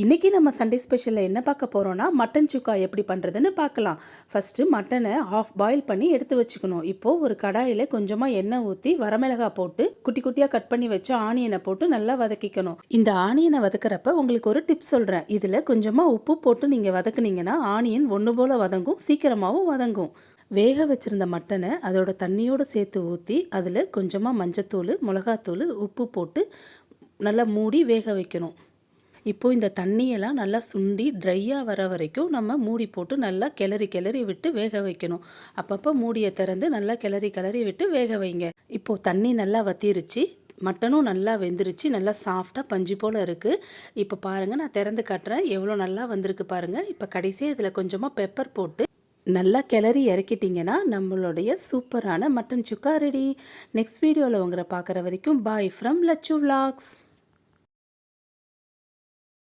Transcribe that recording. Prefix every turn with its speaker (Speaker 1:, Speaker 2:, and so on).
Speaker 1: இன்றைக்கி நம்ம சண்டே ஸ்பெஷலில் என்ன பார்க்க போகிறோன்னா மட்டன் சுக்கா எப்படி பண்ணுறதுன்னு பார்க்கலாம். ஃபஸ்ட்டு மட்டனை ஆஃப் பாயில் பண்ணி எடுத்து வச்சுக்கணும். இப்போது ஒரு கடாயில் கொஞ்சமாக எண்ணெய் ஊற்றி வரமிளகாய் போட்டு குட்டி குட்டியாக கட் பண்ணி வச்சு ஆனியனை போட்டு நல்லா வதக்கிக்கணும். இந்த ஆனியனை வதக்கிறப்ப உங்களுக்கு ஒரு டிப்ஸ் சொல்கிறேன். இதில் கொஞ்சமாக உப்பு போட்டு நீங்கள் வதக்குனீங்கன்னா ஆனியன் ஒன்று போல் வதங்கும், சீக்கிரமாகவும் வதங்கும். வேக வச்சுருந்த மட்டனை அதோட தண்ணியோடு சேர்த்து ஊற்றி அதில் கொஞ்சமாக மஞ்சத்தூள், மிளகாத்தூள், உப்பு போட்டு நல்லா மூடி வேக வைக்கணும். இப்போது இந்த தண்ணியெல்லாம் நல்லா சுண்டி ட்ரையாக வர வரைக்கும் நம்ம மூடி போட்டு நல்லா கிளறி விட்டு வேக வைக்கணும். அப்பப்போ மூடியை திறந்து நல்லா கிளறி விட்டு வேக வைங்க. இப்போது தண்ணி நல்லா வத்திருச்சு, மட்டனும் நல்லா வெந்துருச்சு, நல்லா சாஃப்டாக பஞ்சு போல் இருக்குது. இப்போ பாருங்கள், நான் திறந்து காட்டுறேன் எவ்வளோ நல்லா வந்திருக்கு பாருங்கள். இப்போ கடைசியாக இதில் கொஞ்சமாக பெப்பர் போட்டு நல்லா கிளறி இறக்கிட்டிங்கன்னா நம்மளுடைய சூப்பரான மட்டன் சுக்கா ரெடி. நெக்ஸ்ட் வீடியோவில் உங்களை பார்க்குற வரைக்கும் பாய் ஃப்ரம் லச்சு விலாக்ஸ்.